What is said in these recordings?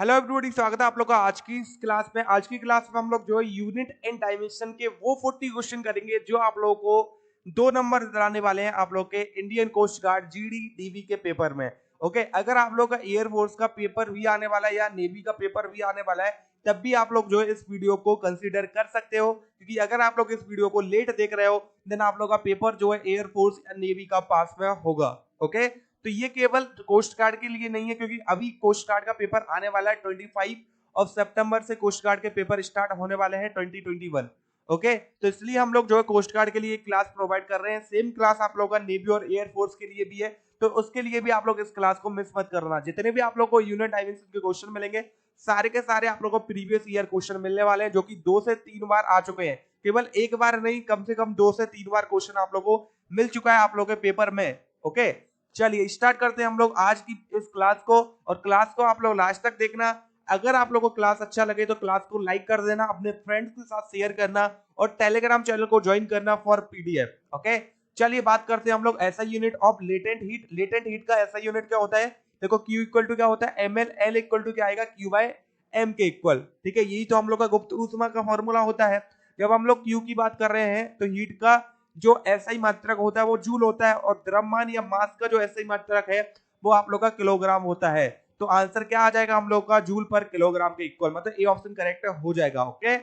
Hello everybody, स्वागत है आप लोग का आज की इस क्लास में। आज की क्लास में हम लोग जो है यूनिट एंड डायमेंशन के वो 40 क्वेश्चन करेंगे जो आप लोगों को 2 नंबर दिलाने वाले हैं आप लोग के Indian coast guard GD DV के पेपर में। ओके, अगर आप लोग का एयरफोर्स का पेपर भी आने वाला है या नेवी का पेपर भी आने वाला है तब भी आप लोग जो है इस वीडियो को कंसीडर कर सकते हो, क्योंकि अगर आप लोग इस वीडियो को लेट देख रहे हो देन आप लोग का पेपर जो है एयरफोर्स या नेवी का पास में होगा। ओके, तो ये केवल कोस्ट गार्ड के लिए नहीं है, क्योंकि अभी कोस्ट गार्ड का पेपर आने वाला है 25 सितंबर से कोस्ट गार्ड के पेपर स्टार्ट होने वाले हैं 2021। ओके, तो इसलिए हम लोग जो है कोस्ट गार्ड के लिए क्लास प्रोवाइड कर रहे हैं। सेम क्लास आप लोगों का नेवी और एयरफोर्स के लिए भी है, तो उसके लिए भी आप लोग इस क्लास को मिस मत करना। जितने भी आप लोग को यूनिट डायमेंशन के क्वेश्चन मिलेंगे सारे के सारे आप लोग को प्रीवियस ईयर क्वेश्चन मिलने वाले हैं, जो कि 2 से 3 बार आ चुके हैं। केवल एक बार नहीं, कम से कम 2 से 3 बार क्वेश्चन आप लोग को मिल चुका है आप लोग के पेपर में। ओके, चलिए स्टार्ट करते हैं हम लोग आज की इस क्लास को, और क्लास को आप लोग लास्ट तक देखना। अगर आप लोगों को क्लास अच्छा लगे तो क्लास को लाइक कर देना, अपने फ्रेंड्स के साथ शेयर करना और टेलीग्राम चैनल को ज्वाइन करना फॉर पीडीएफ। ओके, चलिए बात करते हैं हम लोग ऐसा unit of latent heat. Latent heat का ऐसा यूनिट क्या होता है? देखो, Q इक्वल टू क्या होता है? ml, L इक्वल टू क्या आएगा? Q बाय M के इक्वल। ठीक है, यही तो हम लोग का गुप्त ऊष्मा का फॉर्मूला होता है। जब हम लोग Q की बात कर रहे हैं तो हीट का जो एसआई मात्रक होता है वो जूल होता है, और द्रव्यमान या मास का जो एसआई मात्रक है वो आप लोग का किलोग्राम होता है। तो आंसर क्या आ जाएगा हम लोग का? जूल पर किलोग्राम के इक्वल, मतलब ए ऑप्शन करेक्ट हो जाएगा। ओके,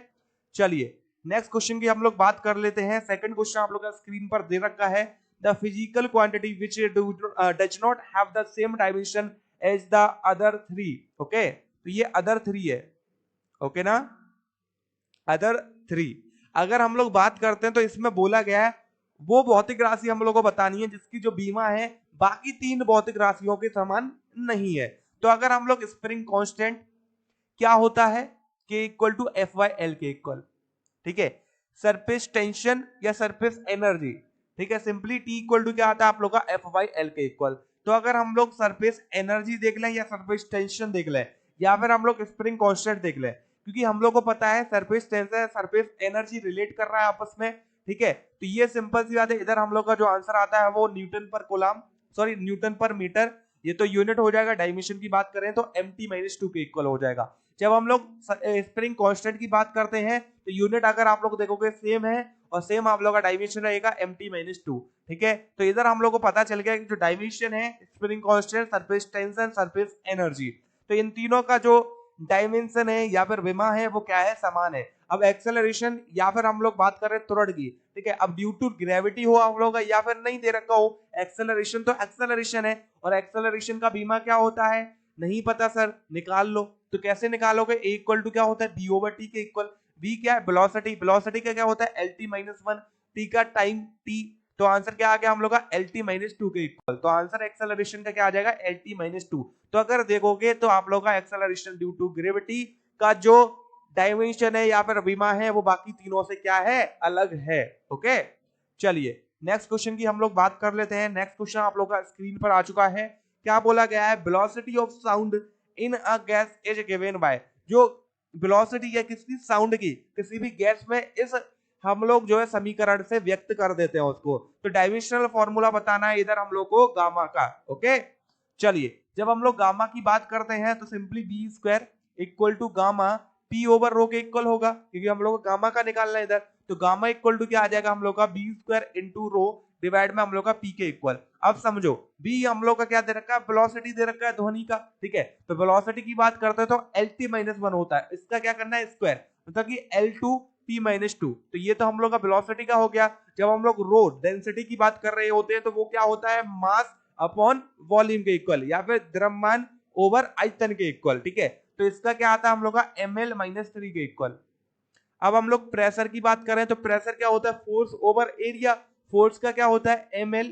चलिए नेक्स्ट क्वेश्चन की हम लोग बात कर लेते हैं। सेकंड क्वेश्चन आप लोग का स्क्रीन पर दे रखा है। The physical quantity which does not have the same dimension as the other three. Okay, तो ये अदर थ्री है। ओके ना, अदर थ्री अगर हम लोग बात करते हैं तो इसमें बोला गया है वो भौतिक राशि हम लोग को बतानी है जिसकी जो बीमा है बाकी 3 भौतिक राशियों के समान नहीं है। तो अगर हम लोग स्प्रिंग कांस्टेंट क्या होता है? के equal to F Y L के इक्वल। ठीक है, सरफेस टेंशन या सरफेस एनर्जी, ठीक है, सिंपली टी इक्वल टू क्या आता है आप लोग का? एफ वाई एल के इक्वल। तो अगर हम लोग सरफेस एनर्जी देख लें या सरफेस टेंशन देख लें या फिर हम लोग स्प्रिंग कांस्टेंट देख लें, क्योंकि हम लोग को पता है surface tension surface energy relate कर रहा है आपस में। ठीक है, तो ये सिंपल सी बात है। इधर हम लोग का जो आंसर आता है वो न्यूटन पर कोलम, सॉरी न्यूटन पर मीटर, ये तो यूनिट हो जाएगा। डायमेंशन की बात करें तो mt-2 के इक्वल हो जाएगा। जब हम लोग स्प्रिंग कांस्टेंट की बात करते हैं तो यूनिट अगर आप लोग देखोगे सेम है, और सेम आप लोग का डायमेंशन रहेगा mt-2। ठीक है, तो इधर हम लोग को पता चल गया कि जो डायमेंशन है spring constant, surface tension, surface energy, तो इन तीनों का जो डायमेंशन है या फिर विमा है वो क्या है? समान है। अब एक्सेलरेशन या फिर हम लोग बात कर रहे हैं त्वरण की, ठीक है, अब ड्यू टू ग्रेविटी हो आप लोग या फिर नहीं दे रखा हो एक्सेलरेशन, तो एक्सेलरेशन है, और एक्सेलरेशन का बीमा क्या होता है? नहीं पता सर, निकाल लो। तो कैसे निकालोगे? ए इक्वल टू क्या होता है? बी ओवर टी के इक्वल। बी क्या है? वेलोसिटी। वेलोसिटी का क्या होता है? L T minus one. T का टाइम टी, तो आंसर क्या आ गया हम लोग का? एल टी माइनस टू के इक्वल। तो आंसर एक्सेलरेशन का क्या आ जाएगा? L T minus two. तो अगर देखोगे तो आप लोग का एक्सेलरेशन ड्यू टू ग्रेविटी का जो डायमेंशन है या फिर विमा है वो बाकी तीनों से क्या है? अलग है। ओके, चलिए नेक्स्ट क्वेश्चन की हम लोग बात कर लेते हैं। नेक्स्ट क्वेश्चन आप लोग का स्क्रीन पर आ चुका है। क्या बोला गया है? Velocity of sound in a gas is given by. जो वेलोसिटी है किसी साउंड की किसी भी गैस में, इस हम लोग जो है समीकरण से व्यक्त कर देते हैं उसको। तो डायमेंशनल फॉर्मूला बताना है इधर हम लोग को गामा का। ओके, चलिए जब हम लोग गामा की बात करते हैं तो simply B square equal to gamma P over rho के इक्वल होगा, क्योंकि हम लोग को गामा का निकालना है इधर। तो गामा इक्वल टू क्या आ जाएगा हम लोग का? B square into rho divide में हम लोग का पी के इक्वल। अब समझो, बी हम लोग का क्या दे रखा है? वेलोसिटी दे रखा है ध्वनि का। ठीक है, तो वेलोसिटी की बात करते हैं तो एल टी माइनस वन होता है, इसका क्या करना है? स्क्वायर, मतलब कि L two P minus two. तो ये तो हम लोग का वेलोसिटी का हो गया। जब हम लोग रो डेंसिटी की बात कर रहे होते हैं तो वो क्या होता है? मास अपॉन वॉल्यूम के इक्वल, या फिर द्रव्यमान ओवर आयतन के इक्वल। ठीक है, तो इसका क्या आता है हम लोग का? ml माइनस थ्री के इक्वल। अब हम लोग प्रेशर की बात करें तो प्रेशर क्या होता है? Force over area. फोर्स का क्या होता है? ml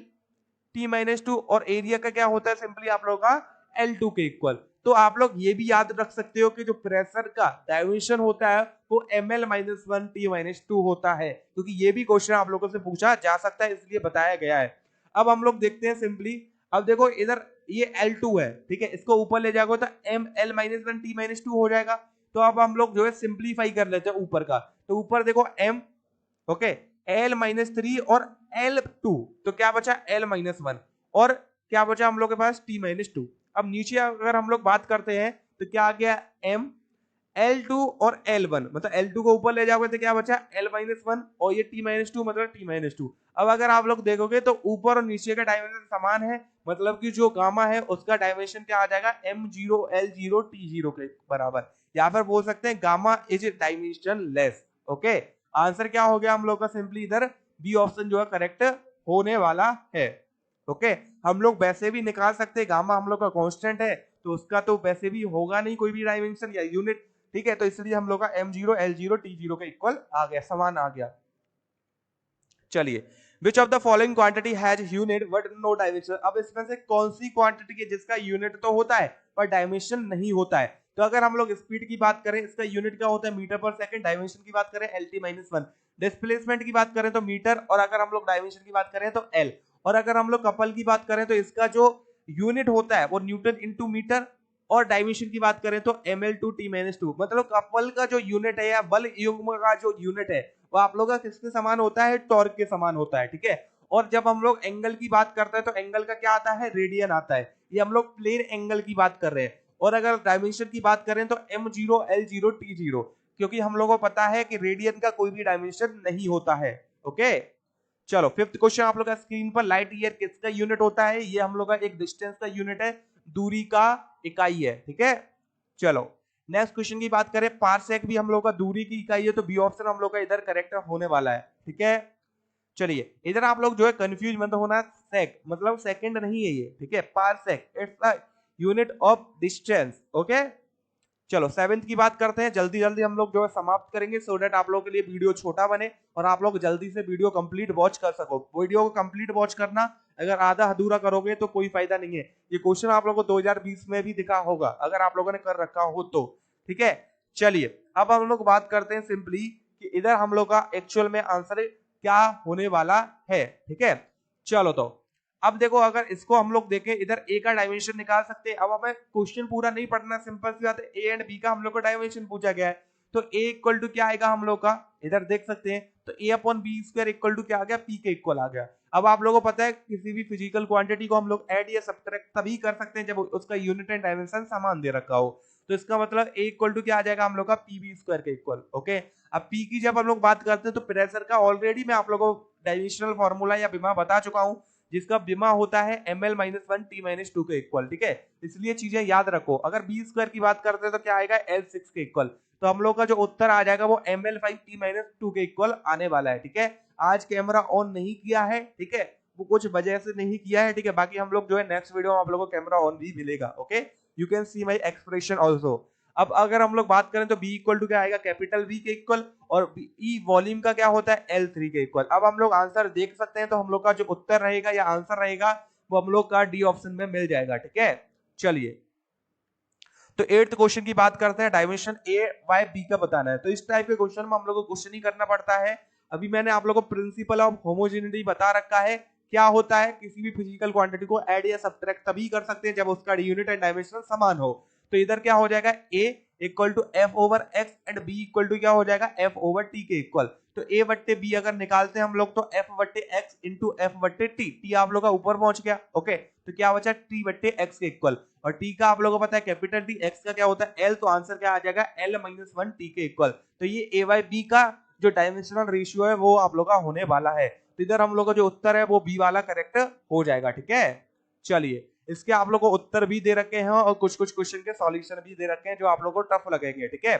t-2, और एरिया का क्या होता है? सिंपली आप लोग का L2 के इक्वल। तो आप लोग ये भी याद रख सकते हो कि जो प्रेशर का डायमेंशन होता है वो ml-1 t-2 होता है, क्योंकि ये भी क्वेश्चन आप लोगों से पूछा जा सकता है, इसलिए बताया गया है। अब हम लोग देखते हैं सिंपली। अब देखो इधर ये L2 है, ठीक है, इसको ऊपर ले जाओगे तो ml-1 t-2 हो जाएगा। तो अब हम लोग जो है सिंप्लीफाई कर लेते हैं ऊपर का। तो ऊपर देखो m, ओके, L-3 और L2, तो क्या बचा? L-1, और क्या बचा हम लोग के पास? T-2। अब नीचे अगर हम लोग बात करते हैं तो क्या आ गया m, L2 और L1, मतलब L2 को ऊपर ले जाओगे तो क्या बचा L-1 और ये T-2 मतलब T-2। अब अगर आप लोग देखोगे तो ऊपर और नीचे का डायमेंशन समान है, मतलब कि जो गामा है उसका डायमेंशन क्या आ जाएगा M0 L0 T0 के बराबर, या फिर बोल सकते हैं gamma is dimension less. Okay, answer क्या हो गया हम लोग का, सिंपली इधर बी ऑप्शन जो है करेक्ट होने वाला है। ओके, हम लोग वैसे भी निकाल सकते हैं, गामा हम लोग का कांस्टेंट है तो उसका तो वैसे भी होगा नहीं कोई भी डायमेंशन या यूनिट, ठीक है, तो इसलिए हम लोग का M0 L0 T0 के इक्वल आ गया, समान आ गया। चलिए, which of the following quantity has unit but no dimension, अब इसमें से कौन सी क्वांटिटी है जिसका यूनिट तो होता है पर डायमेंशन नहीं होता है। तो अगर हम लोग स्पीड की बात करें, इसका यूनिट क्या होता है मीटर पर सेकंड, डायमेंशन की बात करें LT-1, डिस्प्लेसमेंट की बात करें तो मीटर, और अगर हम लोग डायमेंशन की बात करें तो L, और अगर हम लोग कपल की बात करें तो इसका जो यूनिट होता है वो न्यूटन इंटू मीटर, और डायमेंशन की बात करें तो ml/t-2, मतलब कपल का जो यूनिट है या बल युग्म का जो यूनिट है वो आप लोग का किसके समान होता है, टॉर्क के समान होता है, ठीक है। और जब हम लोग एंगल की बात करते हैं तो एंगल का क्या आता है, रेडियन आता है, ये हम लोग प्लेन एंगल की बात कर रहे हैं। और अगर डायमेंशन की बात करें तो M0 L0 T0, क्योंकि हम लोगों को पता है कि रेडियन का कोई भी डायमेंशन नहीं होता है। ओके, चलो फिफ्थ क्वेश्चन आप लोग का स्क्रीन पर, लाइट ईयर किसका यूनिट होता है, ये हम लोग का एक डिस्टेंस का यूनिट है, दूरी का इकाई है, ठीक है। चलो नेक्स्ट क्वेश्चन की बात करें, पारसेक भी हम लोग का दूरी की इकाई है, तो बी ऑप्शन हम लोग का इधर करेक्ट होने वाला है, ठीक है। चलिए इधर आप लोग जो है कंफ्यूज मत होना, सेक मतलब सेकंड नहीं है ये, ठीक है, parsec it's a unit of distance. Okay, चलो सेवेंथ की बात करते हैं, जल्दी जल्दी हम लोग जो है समाप्त करेंगे, सो डेट आप लोगों के लिए वीडियो छोटा बने और आप लोग जल्दी से वीडियो कंप्लीट वॉच कर सको। वीडियो को कंप्लीट वॉच करना, अगर आधा अधूरा करोगे तो कोई फायदा नहीं है। ये क्वेश्चन आप लोगों को 2020 में भी दिखा होगा अगर आप लोगों ने कर रखा हो तो, ठीक है। चलिए अब हम लोग बात करते हैं सिंपली कि इधर हम लोग का एक्चुअल में आंसर क्या होने वाला है, ठीक है। चलो तो अब देखो, अगर इसको हम लोग देखें, इधर ए का डायमेंशन निकाल सकते हैं। अब हमें क्वेश्चन पूरा नहीं पढ़ना, सिंपल सी बात है, ए एंड बी का हम लोग को डायमेंशन पूछा गया है, तो ए इक्वल टू क्या आएगा हम लोग का, इधर देख सकते हैं, तो A upon B square equal to क्या आ गया, पी के इक्वल आ गया। अब आप लोगों को पता है किसी भी फिजिकल क्वांटिटी को हम लोग ऐड या सब्ट्रैक्ट तभी कर सकते हैं जब उसका यूनिट एंड डायमेंशन समान दे रखा हो, तो इसका मतलब ए इक्वल टू क्या आ जाएगा हम लोग का, पी बी स्क्वायर के इक्वल। ओके, अब पी की जब हम लोग बात करते हैं तो प्रेशर का ऑलरेडी मैं आप लोगों को डायमेंशनल फॉर्मूला या बीमा बता चुका हूं, जिसका बीमा होता है ml-1 t-2 के इक्वल, ठीक है। इसलिए चीजें याद रखो, अगर बी स्क्वायर की बात करते हैं तो क्या आएगा L6 के इक्वल, तो हम लोग का जो उत्तर आ जाएगा वो ml5 t-2 के इक्वल आने वाला है, ठीक है। आज कैमरा ऑन नहीं किया है, ठीक है, वो कुछ वजह से नहीं किया है, ठीक है, बाकी हम लोग जो है नेक्स्ट वीडियो में आप लोगों को कैमरा ऑन भी मिलेगा। Okay, you can see my expression also. अब अगर हम लोग बात करें तो बी इक्वल टू क्या आएगा, कैपिटल बी के इक्वल, और ई वॉल्यूम का क्या होता है, L3 के इक्वल। अब हम लोग आंसर देख सकते हैं, तो हम लोग का जो उत्तर रहेगा या आंसर रहेगा वो हम लोग का डी ऑप्शन में मिल जाएगा, ठीक है। चलिए तो एट्थ क्वेश्चन की बात करते हैं, डायमेंशन ए बाय बी का बताना है। तो इस टाइप के क्वेश्चन में हम लोग को क्वेश्चन ही करना पड़ता है। अभी मैंने आप लोगों को प्रिंसिपल ऑफ होमोजेनिटी बता रखा है, क्या होता है, किसी भी फिजिकल क्वांटिटी को ऐड या सब्ट्रैक्ट तभी कर सकते हैं जब उसका यूनिट एंड डायमेंशन समान हो। तो इधर क्या हो जाएगा, A equal to F over X and B equal to क्या हो जाएगा, एफ ओवर टी के इक्वल। तो ए बट्टे बी अगर निकालते हैं हम लोग तो एफ बट्टे एक्स इंटू एफ बट्टे टी, टी आप लोग का ऊपर पहुंच गया। ओके, तो क्या बचा, टी बट्टे एक्स के इक्वल, और टी का आप लोगों को पता है कैपिटल टी, एक्स का क्या होता है एल, तो आंसर क्या आ जाएगा L-1 टी के इक्वल। तो ये ए बाई बी का जो डायमेंशनल रेशियो है वो आप लोग का होने वाला है, तो इधर हम लोग का जो उत्तर है वो बी वाला करेक्ट हो जाएगा, ठीक है। चलिए इसके आप लोग को उत्तर भी दे रखे हैं और कुछ कुछ क्वेश्चन के सॉल्यूशन भी दे रखे हैं जो आप लोग को टफ लगेंगे, ठीक है।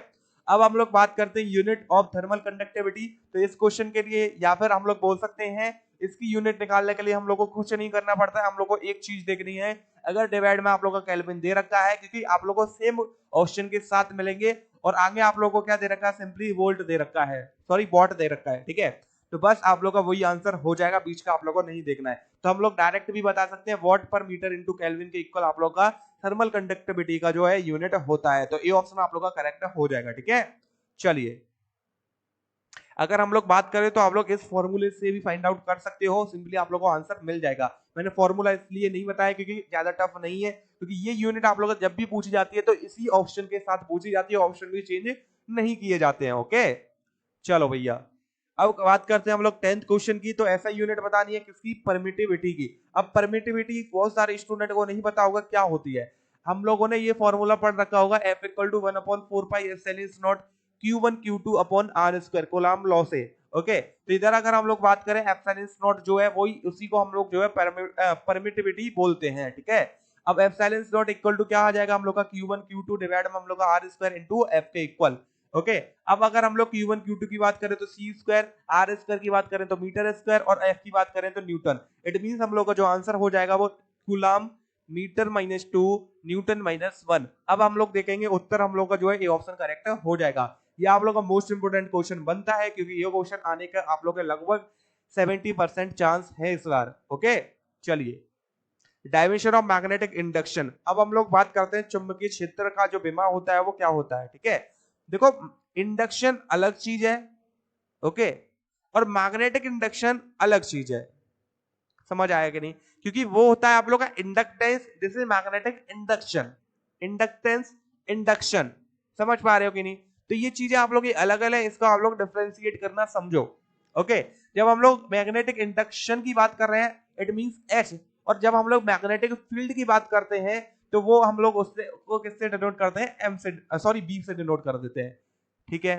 अब हम लोग बात करते हैं यूनिट ऑफ थर्मल कंडक्टिविटी। तो इस क्वेश्चन के लिए या फिर हम लोग बोल सकते हैं इसकी यूनिट निकालने के लिए हम लोग को कुछ नहीं करना पड़ता है, हम लोग को एक चीज देखनी है, अगर डिवाइड में आप लोग का केल्विन दे रखा है, क्योंकि आप लोग को सेम ऑप्शन के साथ मिलेंगे, और आगे आप लोग को क्या दे रखा है, सिंपली वोल्ट दे रखा है, सॉरी वॉट दे रखा है, ठीक है। तो बस आप लोग का वही आंसर हो जाएगा, बीच का आप लोग को नहीं देखना है। तो हम लोग डायरेक्ट भी बता सकते हैं वॉट पर मीटर इंटू केल्विन के इक्वल आप लोग का थर्मल कंडक्टिविटी का जो है यूनिट होता है, तो ये ऑप्शन आप लोग का करेक्ट हो जाएगा, ठीक है। चलिए अगर हम लोग बात करें तो आप लोग इस फॉर्मूले से भी फाइंड आउट कर सकते हो, सिंपली आप लोग को आंसर मिल जाएगा। मैंने फॉर्मूला इसलिए नहीं बताया क्योंकि ज्यादा टफ नहीं है, क्योंकि ये यूनिट आप लोग जब भी पूछी जाती है तो इसी ऑप्शन के साथ पूछी जाती है, ऑप्शन भी चेंज नहीं किए जाते हैं। ओके, चलो भैया अब बात करते हैं हम लोग 10th क्वेश्चन की। तो ऐसा यूनिट बतानी है किसकी, परमिटिविटी की। अब परमिटिविटी बहुत सारे स्टूडेंट को नहीं पता होगा क्या होती है। हम लोगों ने ये फॉर्मूला पढ़ रखा होगा F equal to 1/4 Q1 Q2 upon R square coulomb law से। ओके, तो इधर अगर हम लोग बात करें एप्सिलॉन नॉट जो है वही उसी को हम लोग जो है परमिटिविटी बोलते हैं। ठीक है, अब एप्सिलॉन नॉट इक्वल टू क्या आ जाएगा हम लोग का Q1 Q2 डिवाइड में हम लोग का R स्क्वायर इनटू F के इक्वल। ओके, अब अगर हम लोग Q1 Q2 की बात करें तो C स्क्वायर, R स्क्वायर की बात करें तो मीटर स्क्वायर और F की बात करें तो न्यूटन। इट मींस हम लोग का जो आंसर हो जाएगा वो कूलम्ब मीटर -2 न्यूटन -1। अब हम लोग देखेंगे उत्तर हम लोग का जो है ए ऑप्शन करेक्ट हो जाएगा। ये आप लोग का मोस्ट इंपोर्टेंट क्वेश्चन बनता है क्योंकि ये क्वेश्चन आने का आप लोग के लगभग 70% चांस है इस बार। ओके, चलिए डायमेंशन ऑफ मैग्नेटिक इंडक्शन। अब हम लोग बात करते हैं चुंबकीय क्षेत्र का जो विमा होता है वो क्या होता है। ठीक है, देखो इंडक्शन अलग चीज है, ओके, और मैग्नेटिक इंडक्शन अलग चीज है। समझ आया कि नहीं? क्योंकि वो होता है आप लोग का inductance, this is magnetic induction, inductance induction. समझ पा रहे हो कि नहीं? तो ये चीजें आप लोग अलग अलग है, इसको आप लोग डिफरेंशिएट करना समझो। ओके, जब हम लोग मैग्नेटिक इंडक्शन की बात कर रहे हैं इट मींस एच, और जब हम लोग मैग्नेटिक फील्ड की बात करते हैं तो वो हम लोग उससे वो किससे डिनोट करते हैं? एम से, सॉरी बी से डिनोट कर देते हैं। ठीक है,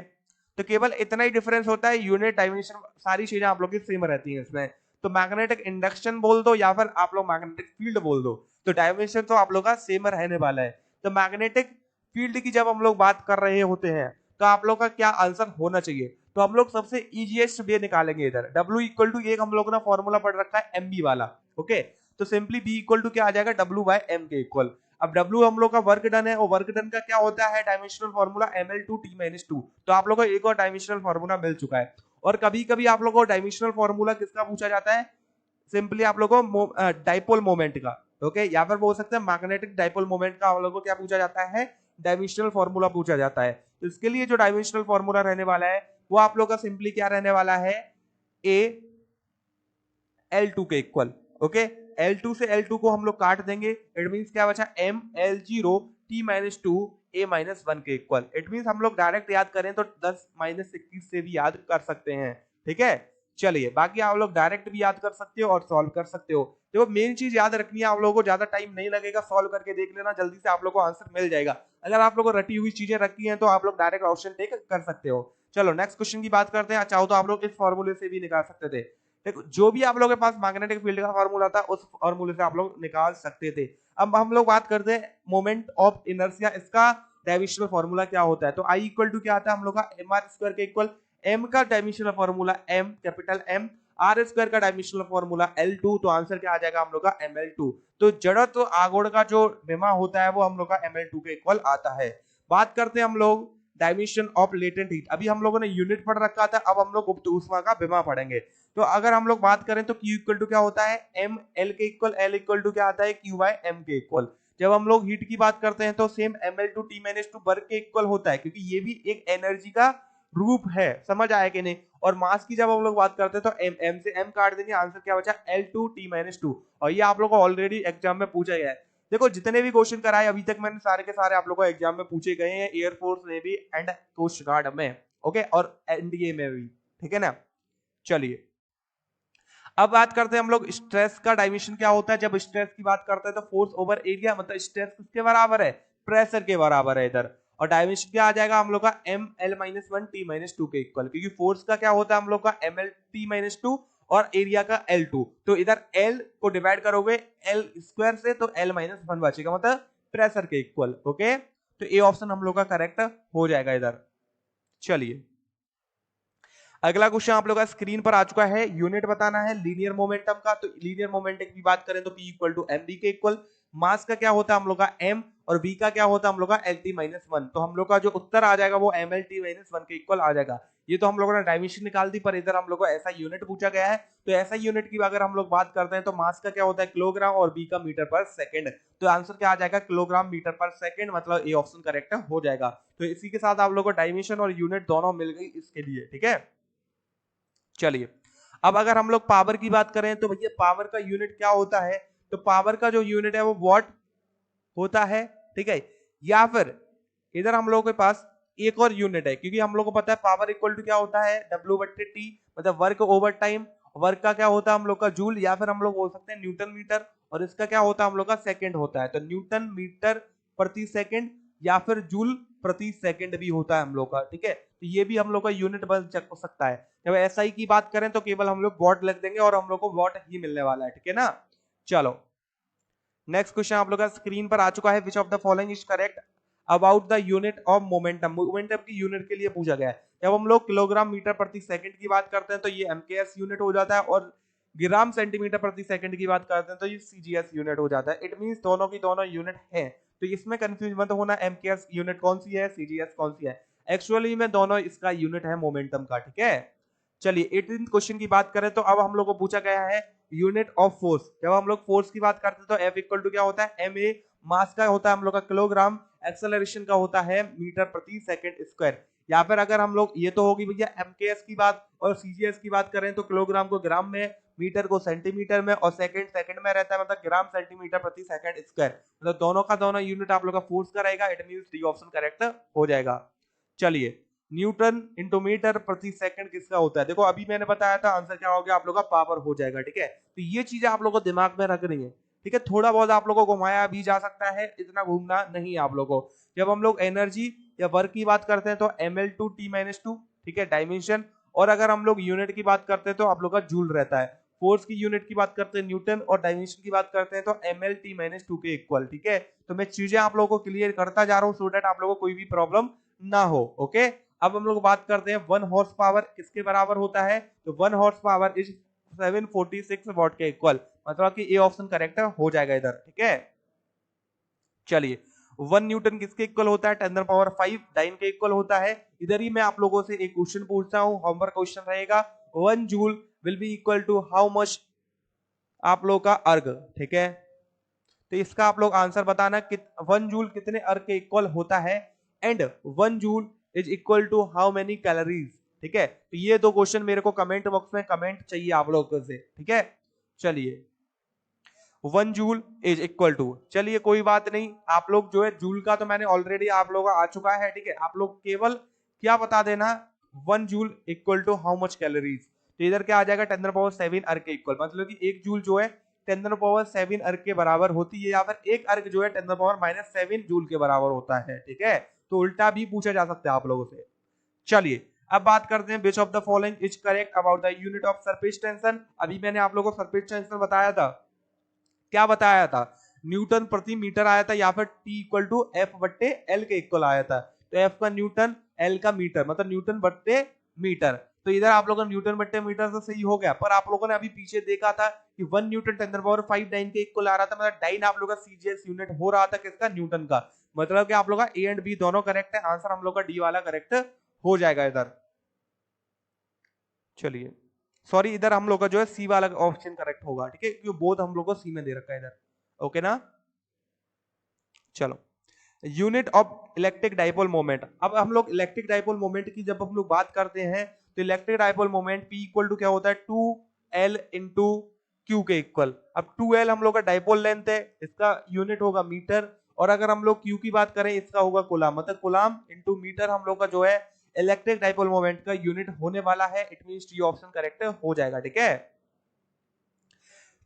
तो केवल इतना ही डिफरेंस होता है, यूनिट डायमेंशन सारी चीजें आप लोग की सेम रहती हैं इसमें। तो मैग्नेटिक इंडक्शन बोल दो या फिर आप लोग मैग्नेटिक फील्ड बोल दो, तो डायमेंशन तो आप लोग का सेम रहने वाला है। तो मैग्नेटिक फील्ड की जब हम लोग बात कर रहे होते हैं तो आप लोग का क्या आंसर होना चाहिए? तो हम लोग सबसे इजीएस्ट वे निकालेंगे इधर। W इक्वल टू एक हम लोग ने फॉर्मूला पढ़ रखा है MB वाला। ओके, तो सिंपली B इक्वल टू क्या आ जाएगा? W बाय M के इक्वल। अब W हम लोग का वर्क डन है और वर्क डन का क्या होता है? Dimensional formula ml2t-2। तो आप लोग को एक और डायमेंशनल फॉर्मूला मिल चुका है। और कभी कभी आप लोगों को डायमेंशनल फॉर्मूला किसका पूछा जाता है? सिंपली आप लोगों को डाइपोल मोमेंट का। ओके, या फिर बोल सकते हैं मैग्नेटिक डाइपोल मोमेंट का आप लोगों को क्या पूछा जाता है? डायमेंशनल फॉर्मूला पूछा जाता है। तो इसके लिए जो डायमेंशनल फॉर्मूला रहने वाला है वो आप लोग का सिंपली क्या रहने वाला है? A L2 के इक्वल। ओके, L2 से L2 को हम लोग काट देंगे, इट मींस क्या बचा? M L0 t-2 A-1 के इक्वल। इट मींस हम लोग डायरेक्ट याद करें तो 10-21 से भी याद कर सकते हैं। ठीक है, चलिए बाकी आप लोग डायरेक्ट भी याद कर सकते हो और सॉल्व कर सकते हो। देखो मेन चीज याद रखनी है, आप लोगों को ज्यादा टाइम नहीं लगेगा, सॉल्व करके देख लेना, जल्दी से आप लोगों को आंसर मिल जाएगा। अगर आप लोगों को रटी हुई चीजें रखी हैं तो आप लोग डायरेक्ट ऑप्शन टेक कर सकते हो। चलो नेक्स्ट क्वेश्चन की बात करते हैं। चाहो तो आप लोग इस फॉर्मूले से भी निकाल सकते थे। देखो जो भी आप लोगों के पास मैग्नेटिक फील्ड का फॉर्मूला था उस फॉर्मूले से आप लोग निकाल सकते थे। अब हम लोग बात करते हैं मोमेंट ऑफ इनर्शिया, इसका डायमेंशनल फॉर्मूला क्या होता है? तो I इक्वल टू क्या आता है हम लोग का? mr स्क्वायर के इक्वल। m का dimensional formula m capital M, r square का डायमेंशनल फॉर्मूला L2, तो आंसर क्या आ जाएगा हम लोग का? ml2। तो जड़त्व तो आगोड़ का जो विमा होता है वो हम लोग का ml2 के इक्वल आता है। बात करते हैं हम लोग डायमेंशन ऑफ लेटेंट हीट। अभी हम लोगों ने यूनिट पढ़ रखा था, अब हम लोग गुप्त ऊष्मा का विमा पढ़ेंगे। तो अगर हम लोग बात करें तो Q इक्वल टू क्या होता है? M L के इक्वल, L इक्वल टू क्या आता है? Q बाय M के इक्वल। जब हम लोग हीट की बात करते हैं तो सेम ml2t-2 वर्क के इक्वल होता है, क्योंकि ये भी एक एनर्जी का रूप है। समझ आया कि नहीं? और मास की जब हम लोग बात करते हैं तो m से m काट देंगे, आंसर क्या बचा? L2t-2। और ये आप लोग को ऑलरेडी एग्जाम में पूछा गया है। देखो जितने भी क्वेश्चन कराए अभी तक मैंने सारे के सारे आप लोगों को एग्जाम में पूछे गए हैं, air force navy and coast guard में। ओके, और एनडीए में भी। ठीक है ना, चलिए अब बात करते हैं हम लोग स्ट्रेस का डायमेंशन क्या होता है। जब स्ट्रेस की बात करते हैं तो फोर्स ओवर एरिया, मतलब स्ट्रेस किसके बराबर है? प्रेशर के बराबर है इधर। और डायमेंशन क्या आ जाएगा हम लोग का? ml-1t-2 के इक्वल, क्योंकि फोर्स का क्या होता है हम लोग का? mlt-2 और एरिया का L2। तो इधर L को डिवाइड करोगे L स्क्वायर से तो L-1 बचेगा, मतलब प्रेशर के इक्वल। ओके, तो ए ऑप्शन हम लोग का करेक्ट हो जाएगा इधर। चलिए अगला क्वेश्चन आप लोग का स्क्रीन पर आ चुका है। यूनिट बताना है लीनियर मोमेंटम का। तो लीनियर मोमेंटम की बात करें तो P इक्वल टू mb के इक्वल। मास का क्या होता है हम लोग का? m, और v का क्या होता है हम लोग का? lt-1। तो हम लोग का जो उत्तर आ जाएगा वो mlt-1 के इक्वल आ जाएगा। ये तो हम लोगों ने डायमेंशन निकाल दी, पर इधर हम लोग को ऐसा यूनिट पूछा गया है। तो ऐसा यूनिट की अगर हम लोग बात करते हैं तो मास का क्या होता है? किलोग्राम, और v का मीटर पर सेकंड। तो आंसर क्या आ जाएगा? किलोग्राम मीटर पर सेकंड, मतलब ए ऑप्शन करेक्ट हो जाएगा। तो इसी के साथ आप लोग को डायमेंशन और यूनिट दोनों मिल गई इसके लिए। ठीक है, चलिए अब अगर हम लोग पावर की बात करें तो भैया पावर का यूनिट क्या होता है? तो पावर का जो यूनिट है वो वॉट होता है। ठीक है, या फिर इधर हम लोगों के पास एक और यूनिट है, क्योंकि हम लोग को पता है पावर इक्वल टू क्या होता है? W/T, मतलब वर्क ओवर टाइम। वर्क का क्या होता है हम लोग का? जूल, या फिर हम लोग बोल सकते हैं न्यूटन मीटर। और इसका क्या होता है हम लोग का? सेकंड होता है। तो न्यूटन मीटर प्रति सेकंड या फिर जूल प्रति सेकंड भी होता है हम लोग का, ठीक है। तो ये भी हम लोग का यूनिट बन सकता है। जब एसआई की बात करें तो केवल हम लोग वॉट लिख देंगे और हम लोग को वॉट ही मिलने वाला है, ठीक है ना। चलो नेक्स्ट क्वेश्चन आप लोग का स्क्रीन पर आ चुका है। विच of the following is correct about the unit of momentum. Momentum की यूनिट के लिए पूछा गया है। जब हम लोग किलोग्राम मीटर प्रति सेकंड की बात करते हैं तो ये एमकेएस यूनिट हो जाता है, और ग्राम सेंटीमीटर प्रति सेकंड की बात करते हैं तो ये सीजीएस यूनिट हो जाता है। इट मींस दोनों की दोनों यूनिट है, तो इसमें कंफ्यूज मत होना एमकेएस यूनिट कौन सी है, सीजीएस कौन सी है। एक्चुअली में दोनों इसका यूनिट है मोमेंटम का, ठीक है। चलिए 18th क्वेश्चन की बात करें तो अब हम लोग को पूछा गया है यूनिट ऑफ फोर्स। जब हम लोग फोर्स की बात करते हैं तो F इक्वल टू क्या होता है, ma मास का होता है हम लोग का किलोग्राम, एक्सेलरेशन का होता है मीटर प्रति सेकंड स्क्वायर। या फिर अगर हम लोग ये तो होगी भैया एमकेएस की बात, और सीजीएस की बात करें तो किलोग्राम को ग्राम में, मीटर को सेंटीमीटर में, और सेकंड सेकंड में रहता है, मतलब ग्राम सेंटीमीटर प्रति सेकंड स्क्वायर। मतलब दोनों का दोनों यूनिट आप लोग का फोर्स का रहेगा। It means D option correct हो जाएगा। चलिए न्यूटन इंटू मीटर प्रति सेकंड किसका होता है। देखो अभी मैंने बताया था, आंसर क्या हो गया आप लोग का, पावर हो जाएगा, ठीक है। तो ये चीजें आप लोग को दिमाग में रखनी है, ठीक है। थोड़ा बहुत आप लोगों को घुमाया भी जा सकता है, इतना घूमना नहीं आप लोगों को। जब हम लोग एनर्जी या वर्क की बात करते हैं तो ml2 t-2, ठीक है, डायमेंशन। और अगर हम लोग यूनिट की बात करते हैं तो आप लोग का जूल रहता है। फोर्स की यूनिट की बात करते हैं न्यूटन, और डायमेंशन की बात करते हैं तो ml-t-2 के इक्वल, ठीक है। तो मैं चीजें आप लोगों को क्लियर करता जा रहा हूँ सो दैट आप लोगों को कोई भी प्रॉब्लम ना हो, ओके। अब हम लोग बात करते हैं 1 हॉर्स पावर किसके बराबर होता है, तो 1 हॉर्स पावर इज 746 वॉट के इक्वल, मतलब कि ए ऑप्शन करेक्ट हो जाएगा इधर, ठीक है। चलिए 1 न्यूटन किसके इक्वल होता है, 10⁻5 डाइन के इक्वल होता है। इधर ही मैं आप लोगों से एक क्वेश्चन पूछता हूं, होमवर्क क्वेश्चन रहेगा। 1 joule will be equal to how much आप लोग का अर्ग, ठीक है। तो इसका आप लोग आंसर बताना कि 1 जूल कितने अर्ग के इक्वल होता है, and 1 joule is equal to how many calories, ठीक है। तो ये दो क्वेश्चन मेरे को कमेंट बॉक्स में कमेंट चाहिए आप लोगों से, ठीक है। चलिए 1 जूल इज इक्वल टू, चलिए कोई बात नहीं, आप लोग जो है जूल का तो मैंने ऑलरेडी आप लोगों का आ चुका है, ठीक है। आप लोग केवल क्या बता देना, 1 joule equal to how much calories. तो इधर क्या आ जाएगा 10⁻7 अर्ग के इक्वल, मतलब कि 1 जूल जो है 10⁻7 अर्ग के बराबर होती है, या फिर एक अर्ग जो है 10⁻⁻7 जूल के बराबर होता है, ठीक है। तो उल्टा भी पूछा जा सकता है आप लोगों से। चलिए अब बात करते हैं विच of the following is correct about the unit of surface tension. अभी मैंने आप लोगों को सरफेस टेंशन बताया था, क्या बताया था, न्यूटन प्रति मीटर आया था, या फिर टी इक्वल टू एफ बट्टे एल के इक्वल आया था। तो एफ का न्यूटन, एल का मीटर, मतलब न्यूटन बट्टे मीटर। तो इधर आप लोगों का न्यूटन बट्टे मीटर से सही हो गया, पर आप लोगों ने अभी पीछे देखा था कि 1 न्यूटन 10⁻5 डाइन के इक्वल आ रहा था, मतलब डाइन आप लोग का सीजीएस यूनिट हो रहा था किसका, न्यूटन का। मतलब कि आप लोग का ए एंड बी दोनों करेक्ट है, आंसर हम लोग का डी वाला करेक्ट हो जाएगा इधर। चलिए सॉरी, इधर हम लोग का जो है सी वाला ऑप्शन करेक्ट होगा, ठीक है, क्योंकि बोथ हम लोग को सी में दे रखा है इधर, ओके ना। चलो unit of electric dipole moment. अब हम लोग इलेक्ट्रिक डाइपोल मोमेंट की जब हम लोग बात करते हैं तो electric dipole moment P equal to क्या होता है, 2L इंटू क्यू के इक्वल। अब 2L हम लोग का डाइपोल लेंथ है, इसका यूनिट होगा मीटर, और अगर हम लोग Q की बात करें इसका होगा कूलाम, मतलब कूलाम इंटू मीटर हम लोग का जो है इलेक्ट्रिक डाइपोल मोमेंट का यूनिट होने वाला है। It means D option correct हो जाएगा, ठीक है।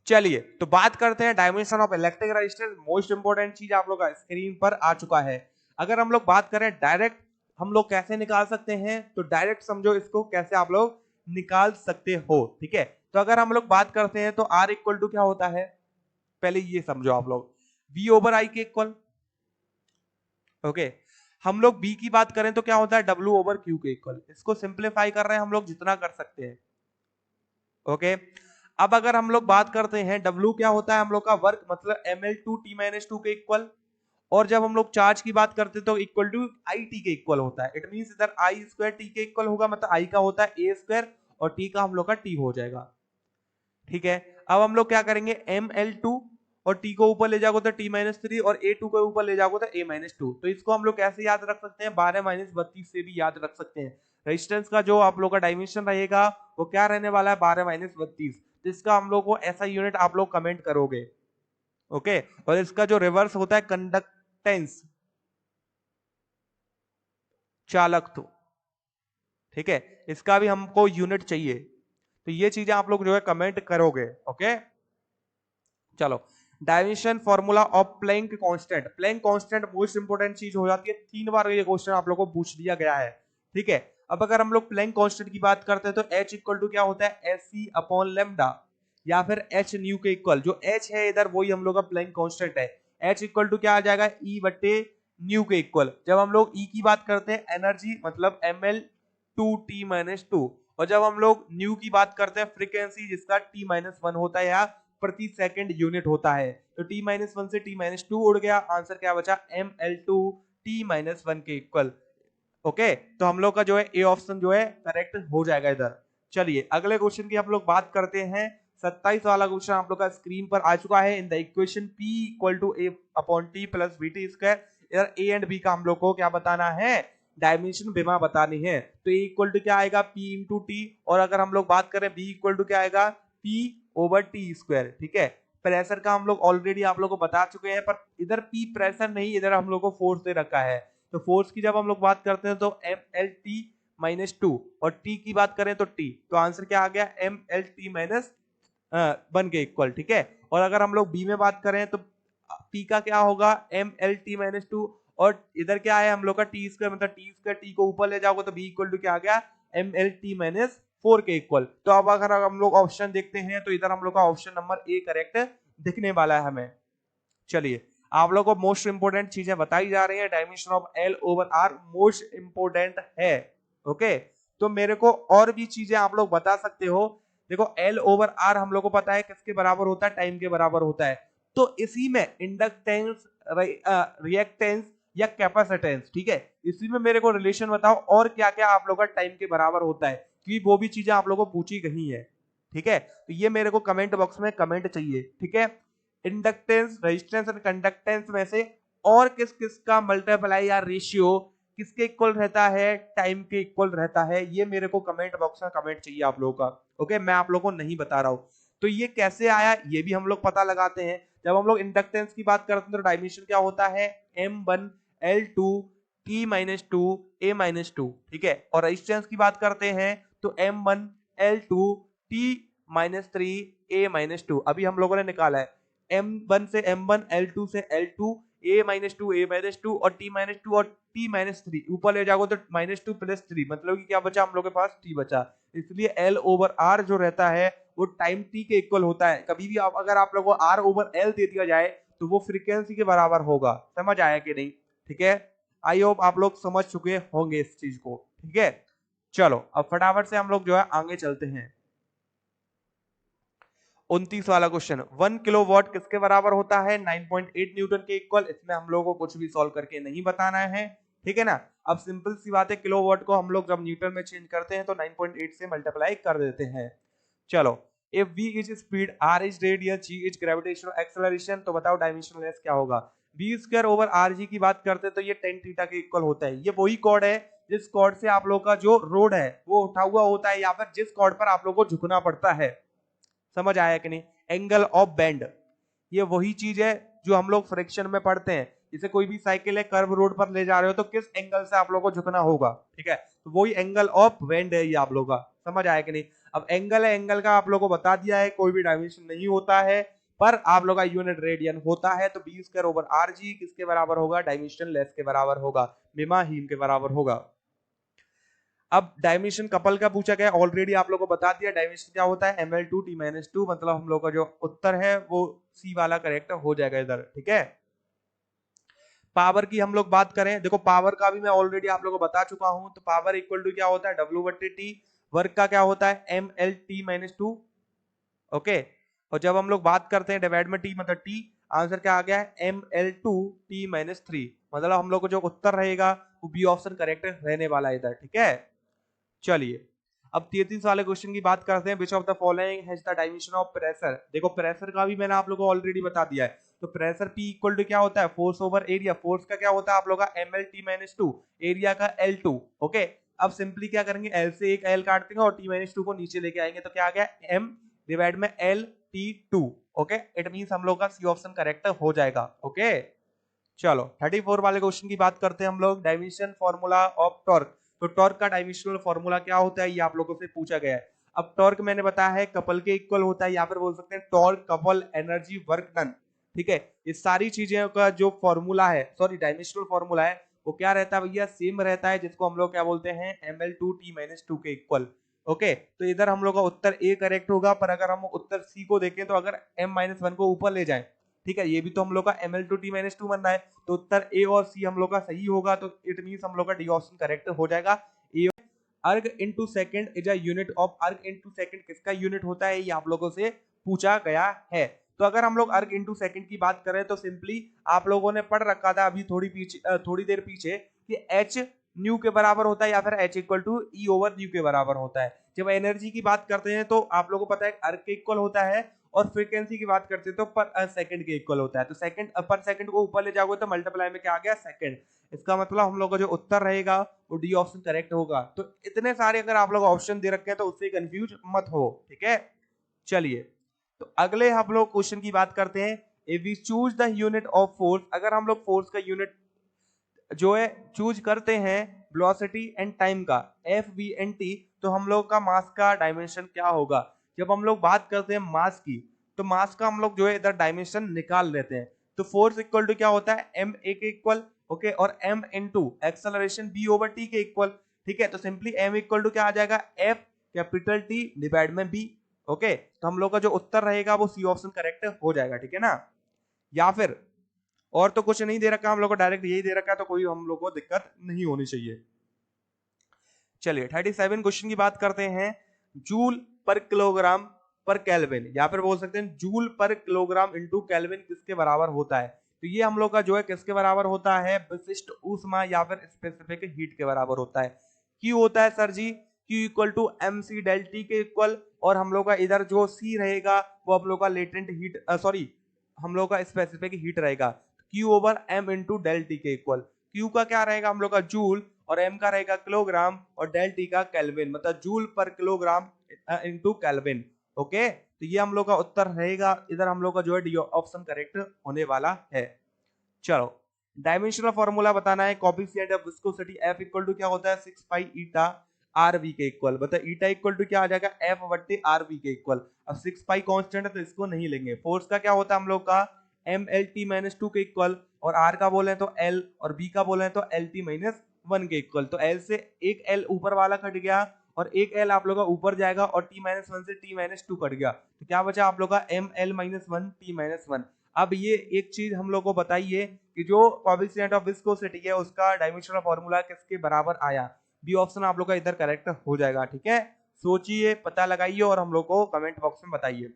चलिए तो बात करते हैं dimension of electric resistance. Most important चीज आप लोग का स्क्रीन पर आ चुका है। अगर हम लोग बात करें डायरेक्ट हम लोग कैसे निकाल सकते हैं, तो डायरेक्ट समझो इसको कैसे आप लोग निकाल सकते हो, ठीक है। तो अगर हम लोग बात करते हैं तो R इक्वल टू क्या होता है, पहले ये समझो आप लोग, V ओवर I के इक्वल, ओके। हम लोग B की बात करें तो क्या होता है, W ओवर Q के इक्वल। इसको सिंप्लीफाई कर रहे हैं हम लोग जितना कर सकते हैं, ओके। अब अगर हम लोग बात करते हैं W क्या होता है हम लोग का वर्क, मतलब ml2t-2 के इक्वल। और जब हम लोग चार्ज की बात करते हैं तो इक्वल टू आई टी के इक्वल होता है। इट मींस इधर आई स्क्वायर टी के इक्वल होगा, मतलब आई का होता है ए स्क्वायर और टी का हम लोग का टी हो जाएगा, ठीक है। अब हम लोग क्या करेंगे, ml2 और टी को ऊपर ले जाओगे तो t-3 और a2 को ऊपर ले जाओगे तो a-2। तो इसको हम लोग कैसे याद रख सकते हैं, 12-32 से भी याद रख सकते हैं। रेजिस्टेंस का जो आप लोग का डायमेंशन रहेगा वो क्या रहने वाला है, 12-32। तो इसका हम लोग को ऐसा यूनिट आप लोग कमेंट करोगे, ओके। और इसका जो रिवर्स होता है कंडक्टेंस, चालकत्व, ठीक है, इसका भी हमको यूनिट चाहिए। तो ये चीजें आप लोग जो है कमेंट करोगे, ओके। चलो dimension formula of Planck constant. Planck constant most important चीज हो जाती है, 3 बार ये क्वेश्चन आप लोगों को पूछ दिया गया है, ठीक है। अब अगर हम लोग प्लैंक कांस्टेंट की बात करते हैं तो H इक्वल टू क्या होता है, एस अपॉन लेमडा, या फिर H न्यू के इक्वल। जो H है इधर वही हम लोग का प्लैंक कांस्टेंट है। H इक्वल टू क्या आ जाएगा, E बट्टे न्यू के इक्वल। जब हम लोग E की बात करते हैं एनर्जी मतलब ml2t-2, और जब हम लोग न्यू की बात करते हैं फ्रीक्वेंसी जिसका t-1 होता है या प्रति सेकंड यूनिट होता है, तो t-1 से t-2 उड़ गया, आंसर क्या बचा ml2t-1 के इक्वल। ओके, तो हम लोग का जो है ए ऑप्शन जो है करेक्ट हो जाएगा इधर। चलिए अगले क्वेश्चन की हम लोग बात करते हैं। 27 वाला क्वेश्चन आप लोग का स्क्रीन पर आ चुका है। In the equation P equal to A upon T plus B T square, इधर ए एंड बी का हम लोग को क्या बताना है, डायमेंशन विमा बतानी है। तो ए इक्वल टू क्या आएगा, P इंटू टी, और अगर हम लोग बात करें बी इक्वल टू क्या आएगा, P ओवर टी स्क्वायर, ठीक है। प्रेशर का हम लोग ऑलरेडी आप लोग को बता चुके हैं, पर इधर P प्रेशर नहीं, इधर हम लोग को फोर्स दे रखा है। तो फोर्स की जब हम लोग बात करते हैं तो mlt-2, और t की बात करें तो t, तो आंसर क्या आ गया mlt-1 के इक्वल, ठीक है। और अगर हम लोग b में बात करें तो p का क्या होगा mlt-2, और इधर क्या है हम लोग का टी स्क्वायर, मतलब टी स्क्वायर टी को ऊपर ले जाओगे तो b इक्वल टू क्या आ गया mlt-4 के इक्वल। तो अब अगर हम लोग ऑप्शन देखते हैं तो इधर हम लोग का ऑप्शन नंबर ए करेक्ट दिखने वाला है हमें। चलिए आप लोगों को मोस्ट इंपोर्टेंट चीजें बताई जा रही है, dimension of L over R most important है, ओके। तो मेरे को और भी चीजें आप लोग बता सकते हो। देखो एल ओवर आर हम लोग को पता है किसके बराबर होता है, टाइम के बराबर होता है। तो इसी में इंडक्टेंस, रिएक्टेंस या कैपेसिटेंस, ठीक है, इसी में मेरे को रिलेशन बताओ और क्या क्या आप लोग का टाइम के बराबर होता है, क्योंकि वो भी चीजें आप लोग को पूछी गई है, ठीक है। तो ये मेरे को कमेंट बॉक्स में कमेंट चाहिए, ठीक है। इंडक्टेंस, रेजिस्टेंस और कंडक्टेंस में से और किस किस का मल्टीप्लाई या रेशियो किसके इक्वल रहता है, टाइम के इक्वल रहता है, ये मेरे को कमेंट बॉक्स में कमेंट चाहिए आप लोगों का, ओके। मैं आप लोगों को नहीं बता रहा हूं। तो ये कैसे आया ये भी हम लोग पता लगाते हैं। जब हम लोग इंडक्टेंस की बात करते हैं तो डायमेंशन क्या होता है, m1l2 t-2 a-2, ठीक है। और रेजिस्टेंस की बात करते हैं तो m1l2 t-3 a-2। अभी हम लोगों ने निकाला है M1 से M1, L2 से L2, A-2, A-2 और T-2 और T-3, ऊपर ले जाओगे तो -2 प्लस 3, मतलब कि क्या बचा हम लोग के पास, T बचा। इसलिए L ओवर R जो रहता है वो टाइम T के इक्वल होता है। कभी भी आप अगर आप लोगों को R ओवर L दे दिया जाए तो वो फ्रीक्वेंसी के बराबर होगा। समझ आया कि नहीं, ठीक है। आई होप आप लोग समझ चुके होंगे इस चीज को, ठीक है। चलो अब फटाफट से हम लोग जो है आगे चलते हैं। 29 वाला क्वेश्चन, 1 किलोवाट किसके बराबर होता है, 9.8 न्यूटन के इक्वल। इसमें हम लोगों को कुछ भी सॉल्व करके नहीं बताना है, ठीक है ना। अब सिंपल सी बात है, किलोवाट को हम लोग जब न्यूटन में चेंज करते हैं तो 9.8 से मल्टीप्लाई कर देते हैं। चलो, if v is speed, r is radius, g is gravitational acceleration, तो बताओ डायमेंशनलेस क्या होगा। v स्क्वायर ओवर आर जी की बात करते हैं तो ये tan थीटा के इक्वल होता है। ये वही कॉर्ड है जिस कॉर्ड से आप लोग का जो रोड है वो उठा हुआ होता है, या फिर जिस कॉर्ड पर आप लोग को झुकना पड़ता है। समझ आया कि नहीं, एंगल ऑफ बेंड, ये वही चीज है जो हम लोग फ्रिक्शन में पढ़ते हैं। जैसे कोई भी साइकिल है, कर्व रोड पर ले जा रहे हो तो किस एंगल से आप लोग को झुकना होगा, ठीक है। तो वही एंगल ऑफ बेंड है ये आप लोग का। समझ आया कि नहीं। अब एंगल है, एंगल का आप लोग को बता दिया है, कोई भी डायमेंशन नहीं होता है, पर आप लोग का यूनिट रेडियन होता है। तो B square over R G किसके बराबर होगा, डायमेंशन लेस के बराबर होगा, विमाहीन के बराबर होगा। अब डायमेंशन कपल का पूछा गया, ऑलरेडी आप लोगों को बता दिया डायमेंशन क्या होता है, ml2t-2, मतलब हम लोग का जो उत्तर है वो सी वाला करेक्ट हो जाएगा इधर, ठीक है। पावर की हम लोग बात करें, देखो पावर का भी मैं ऑलरेडी आप लोगों को बता चुका हूं। तो पावर इक्वल टू क्या होता है, W/T। वर्क का क्या होता है, mlt-2, ओके। और जब हम लोग बात करते हैं डिवाइड में टी मतलब टी, आंसर क्या आ गया है ml2t-3, मतलब हम लोग को जो उत्तर रहेगा वो बी ऑप्शन करेक्ट रहने वाला है इधर, ठीक है। चलिए अब 33 वाले क्वेश्चन की बात करते हैं। विच of the following has the dimension of pressure. देखो प्रेशर का भी मैंने आप लोगों को ऑलरेडी बता दिया है। तो प्रेशर P इक्वल टू क्या होता है, फोर्स ओवर एरिया। फोर्स का क्या होता है आप लोगों का mlt-2, एरिया का L2, ओके। अब सिंपली क्या करेंगे, L से एक L काट देंगे और t-2 को नीचे लेके आएंगे, तो क्या आ गया m डिवाइड में LT2, ओके। इट मींस हम लोग का सी ऑप्शन करेक्ट हो जाएगा, ओके। चलो 34 वाले क्वेश्चन की बात करते हैं हम लोग, डायमेंशन फार्मूला ऑफ टॉर्क। तो टॉर्क का डायमेंशनल फार्मूला क्या होता है ये आप लोगों से पूछा गया है। अब टॉर्क मैंने बताया है कपल के इक्वल होता है, या फिर बोल सकते हैं torque couple energy work done. ठीक है। ये सारी चीजें का जो फॉर्मूला है, सॉरी डायमेंशनल फॉर्मूला है, वो क्या रहता है भैया, सेम रहता है, जिसको हम लोग क्या बोलते हैं, ml2t-2 के इक्वल। ओके, तो इधर हम लोग का उत्तर ए करेक्ट होगा, पर अगर हम उत्तर सी को देखें तो अगर m-1 को ऊपर ले जाएं, ठीक है, ये भी तो हम लोग का ml2t-2 बनना है, तो उत्तर ए और सी हम लोग का सही होगा, तो इट मींस हम लोग का डी ऑप्शन करेक्ट हो जाएगा। ए अर्ग into second is a unit of, अर्ग इनटू सेकंड किसका यूनिट होता है, ये आप लोगों से पूछा गया है। तो अगर हम लोग अर्ग इनटू सेकंड की बात करें तो सिंपली आप लोगों ने पढ़ रखा था अभी थोड़ी देर पीछे कि एच न्यू के बराबर होता है या फिर H equal to E over nu के बराबर होता है। जब एनर्जी की बात करते हैं तो आप लोगों को पता है अर्ग के इक्वल होता है, और फ्रीक्वेंसी की बात करते हैं तो पर सेकंड के इक्वल होता है। तो सेकंड पर सेकंड को ऊपर ले जाओगे तो मल्टीप्लाई में क्या आ गया, सेकंड। इसका मतलब हम लोग का जो उत्तर रहेगा वो डी ऑप्शन करेक्ट होगा। तो इतने सारे अगर आप लोग ऑप्शन दे रखे हैं तो उससे कंफ्यूज मत हो, ठीक है। चलिए, तो अगले हम लोग क्वेश्चन की बात करते हैं। If we choose the unit of force, अगर हम लोग फोर्स का यूनिट जो है चूज करते हैं वेलोसिटी एंड टाइम का, एफ वी एन टी, तो हम लोग का मास का डायमेंशन क्या होगा। जब हम लोग बात करते हैं मास की, तो मास का हम लोग जो है इधर डायमेंशन निकाल लेते हैं। तो फोर्स इक्वल टू क्या होता है, एम ए के इक्वल, ओके, और M into acceleration B over T के इक्वल, ठीक है। तो सिंपली एम इक्वल टू क्या आ जाएगा, एफ कैपिटल टी डिवाइड में बी, ओके। तो हम लोग का जो उत्तर रहेगा वो सी ऑप्शन करेक्ट हो जाएगा, ठीक है ना। या फिर और तो कुछ नहीं दे रखा हम लोग को, डायरेक्ट यही दे रखा है, तो कोई हम लोग को दिक्कत नहीं होनी चाहिए। चलिए 37 क्वेश्चन की बात करते हैं। जूल पर किलोग्राम पर केल्विन, या फिर बोल सकते हैं जूल पर किलोग्राम इंटू केल्विन किसके बराबर होता है। तो ये हम लोग का जो है किसके बराबर होता है, विशिष्ट ऊष्मा या फिर स्पेसिफिक हीट के बराबर होता है। क्यू होता है sir ji, Q equal to M C del T के इक्वल, और हम लोग का इधर जो सी रहेगा वो हम लोग का लेटेंट हीट, सॉरी हम लोग का स्पेसिफिक हीट रहेगा, Q over m into del T के इक्वल। क्यू का क्या रहेगा हम लोग का जूल, और एम का रहेगा किलोग्राम, और डेल टी का केल्विन, मतलब जूल पर किलोग्राम इंटू केल्विन। ओके, तो ये हम लोग का उत्तर रहेगा, इधर हम लोग का जो है डी ऑप्शन करेक्ट होने वाला है। चलो, डायमेंशनल फॉर्मूला बताना है, coefficient of viscosity F equal to क्या होता है, 6 पाई ईटा आर वी के इक्वल, बता ईटा इक्वल टू क्या आ जाएगा, एफ बट्टे आर वी के इक्वल। अब 6 पाई कांस्टेंट है तो इसको नहीं लेंगे। फोर्स का क्या होता है हम लोग का, एम एल टी माइनस 2 के इक्वल, और आर का बोले तो एल, और बी का बोले तो एल टी माइनस 1 के इक्वल। तो एल से एक एल ऊपर वाला कट गया, और एक एल आप लोग का ऊपर जाएगा, और टी माइनस 1 से टी माइनस 2 कट गया, तो क्या बचा आप लोग का M L minus 1 T minus 1। अब ये एक चीज हम लोग को बताइए कि जो कोएफिशिएंट ऑफ विस्कोसिटी है उसका डायमेंशनल फार्मूला किसके बराबर आया। बी ऑप्शन आप लोग का इधर करेक्ट हो जाएगा, ठीक है। सोचिए, पता लगाइए, और हम लोग को कमेंट बॉक्स में बताइए।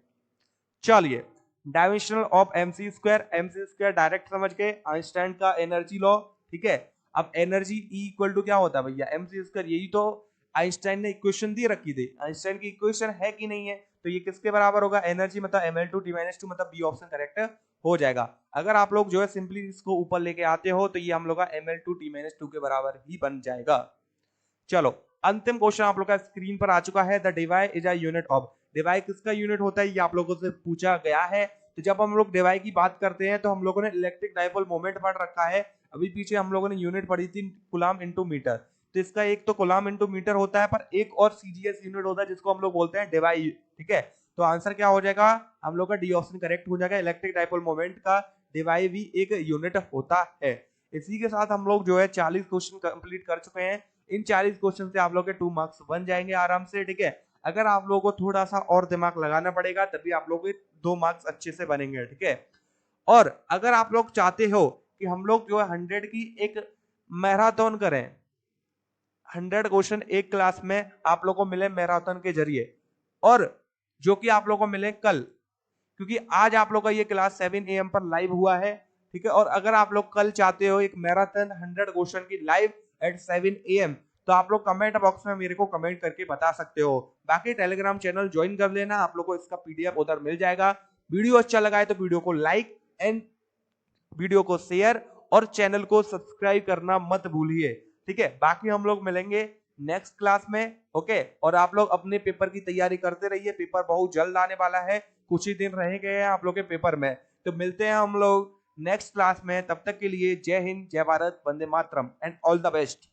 चलिए, dimensional of MC square direct समझ गए, आइंस्टाइन का एनर्जी लॉ, ठीक है। अब एनर्जी ई इक्वल टू क्या होता है भैया, एमसी स्क्वायर, यही तो आइंस्टाइन ने इक्वेशन दी रखी थी, आइंस्टाइन की इक्वेशन है कि नहीं है, तो ये किसके बराबर होगा, एनर्जी मतलब ml2t-2, मतलब बी ऑप्शन करेक्ट हो जाएगा। अगर आप लोग जो है सिंपली इसको ऊपर लेके आते हो तो ये हम लोग का ml2t-2 के बराबर ही बन जाएगा। चलो, अंतिम क्वेश्चन आप लोग का स्क्रीन पर आ चुका है। The dyne is a unit of, dyne किसका यूनिट होता है, ये आप लोगों से पूछा गया है। तो जब हम लोग डिवाई की बात करते हैं तो हम लोगों ने इलेक्ट्रिक डाइपोल मोमेंट पढ़ रखा है, अभी पीछे हम लोगों ने यूनिट पढ़ी थी कूलम इनटू मीटर। तो इसका एक तो कूलम इनटू मीटर होता है, पर एक और सीजीएस यूनिट होता है जिसको हम लोग बोलते हैं डिवाई, ठीक है। तो आंसर क्या हो जाएगा, हम लोग का डी ऑप्शन करेक्ट हो जाएगा, इलेक्ट्रिक डाइपोल मोमेंट का डिवाई भी एक यूनिट होता है। इसी के साथ हम लोग जो है 40 क्वेश्चन कंप्लीट कर चुके हैं। इन 40 क्वेश्चन से आप लोग के 2 मार्क्स बन जाएंगे आराम से, ठीक है। अगर आप लोगों को थोड़ा सा और दिमाग लगाना पड़ेगा तभी आप लोगों के 2 मार्क्स अच्छे से बनेंगे, ठीक है। और अगर आप लोग चाहते हो कि हम लोग जो है 100 की एक मैराथन करें, 100 क्वेश्चन एक क्लास में आप लोग को मिले मैराथन के जरिए, और जो कि आप लोग को मिले कल, क्योंकि आज आप लोग का ये क्लास 7 AM पर लाइव हुआ है, ठीक है। और अगर आप लोग कल चाहते हो एक मैराथन 100 क्वेश्चन की लाइव एट 7 AM, तो आप लोग कमेंट बॉक्स में मेरे को कमेंट करके बता सकते हो। बाकी टेलीग्राम चैनल ज्वाइन कर लेना, आप लोग को इसका PDF उधर मिल जाएगा। वीडियो अच्छा लगा है तो वीडियो को लाइक एंड वीडियो को शेयर और चैनल को सब्सक्राइब करना मत भूलिए, ठीक है। बाकी हम लोग मिलेंगे नेक्स्ट क्लास में, ओके। और आप लोग अपने पेपर की तैयारी करते रहिए, पेपर बहुत जल्द आने वाला है, कुछ ही दिन रह गए हैं आप लोग के पेपर में। तो मिलते हैं हम लोग नेक्स्ट क्लास में, तब तक के लिए जय हिंद, जय Bharat, Vande Mataram and all the best.